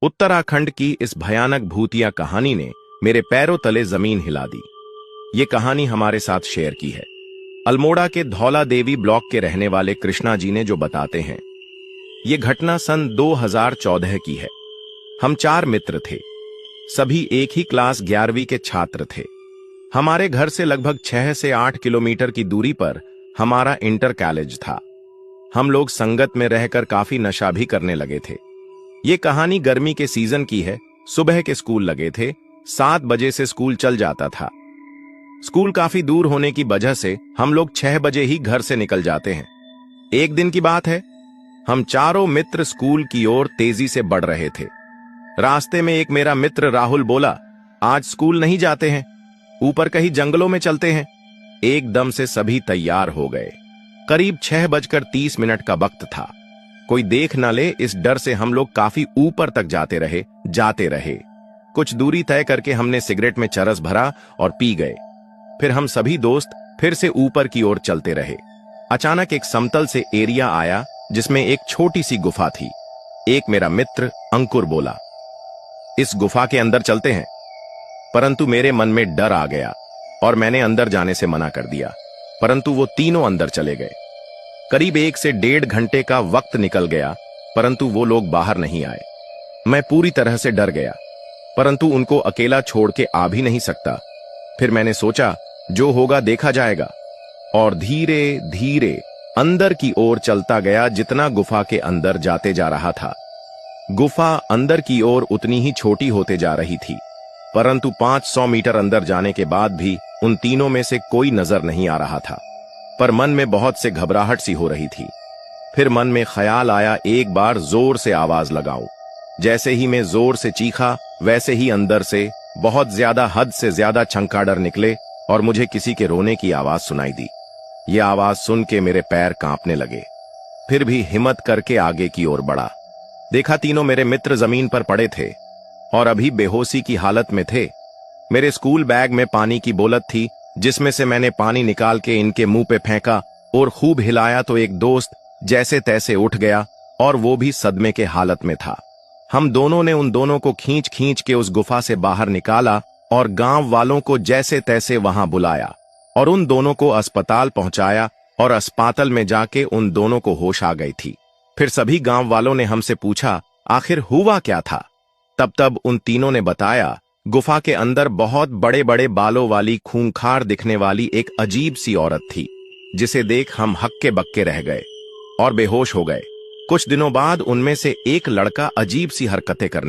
उत्तराखंड की इस भयानक भूतिया कहानी ने मेरे पैरों तले जमीन हिला दी। ये कहानी हमारे साथ शेयर की है अल्मोड़ा के धौला देवी ब्लॉक के रहने वाले कृष्णा जी ने, जो बताते हैं ये घटना सन 2014 की है। हम 4 मित्र थे, सभी एक ही क्लास 11वीं के छात्र थे। हमारे घर से लगभग 6 से 8 किलोमीटर की दूरी पर हमारा इंटर कॉलेज था। हम लोग संगत में रहकर काफी नशा भी करने लगे थे। ये कहानी गर्मी के सीजन की है। सुबह के स्कूल लगे थे, 7 बजे से स्कूल चल जाता था। स्कूल काफी दूर होने की वजह से हम लोग 6 बजे ही घर से निकल जाते हैं। एक दिन की बात है, हम चारों मित्र स्कूल की ओर तेजी से बढ़ रहे थे। रास्ते में एक मेरा मित्र राहुल बोला, आज स्कूल नहीं जाते हैं, ऊपर कहीं जंगलों में चलते हैं। एकदम से सभी तैयार हो गए। करीब 6:30 का वक्त था। कोई देख न ले, इस डर से हम लोग काफी ऊपर तक जाते रहे। कुछ दूरी तय करके हमने सिगरेट में चरस भरा और पी गए। फिर हम सभी दोस्त फिर से ऊपर की ओर चलते रहे। अचानक एक समतल से एरिया आया जिसमें एक छोटी सी गुफा थी। एक मेरा मित्र अंकुर बोला, इस गुफा के अंदर चलते हैं। परंतु मेरे मन में डर आ गया और मैंने अंदर जाने से मना कर दिया। परंतु वो तीनों अंदर चले गए। करीब 1 से 1.5 घंटे का वक्त निकल गया, परंतु वो लोग बाहर नहीं आए। मैं पूरी तरह से डर गया, परंतु उनको अकेला छोड़ के आ भी नहीं सकता। फिर मैंने सोचा, जो होगा देखा जाएगा, और धीरे धीरे अंदर की ओर चलता गया। जितना गुफा के अंदर जाते जा रहा था, गुफा अंदर की ओर उतनी ही छोटी होते जा रही थी। परंतु 500 मीटर अंदर जाने के बाद भी उन तीनों में से कोई नजर नहीं आ रहा था। पर मन में बहुत से घबराहट सी हो रही थी। फिर मन में ख्याल आया, एक बार जोर से आवाज लगाऊं। जैसे ही मैं जोर से चीखा, वैसे ही अंदर से बहुत ज्यादा, हद से ज्यादा चमगादड़ निकले और मुझे किसी के रोने की आवाज सुनाई दी। यह आवाज सुन के मेरे पैर कांपने लगे। फिर भी हिम्मत करके आगे की ओर बढ़ा। देखा, तीनों मेरे मित्र जमीन पर पड़े थे और अभी बेहोशी की हालत में थे। मेरे स्कूल बैग में पानी की बोतल थी, जिसमें से मैंने पानी निकाल के इनके मुंह पे फेंका और खूब हिलाया तो एक दोस्त जैसे तैसे उठ गया और वो भी सदमे के हालत में था। हम दोनों ने उन दोनों को खींच खींच के उस गुफा से बाहर निकाला और गांव वालों को जैसे तैसे वहां बुलाया और उन दोनों को अस्पताल पहुंचाया, और अस्पताल में जाके उन दोनों को होश आ गई थी। फिर सभी गांव वालों ने हमसे पूछा, आखिर हुआ क्या था। तब उन तीनों ने बताया, गुफा के अंदर बहुत बड़े बड़े बालों वाली, खूंखार दिखने वाली एक अजीब सी औरत थी, जिसे देख हम हक्के बक्के रह गए और बेहोश हो गए। कुछ दिनों बाद उनमें से एक लड़का अजीब सी हरकतें करने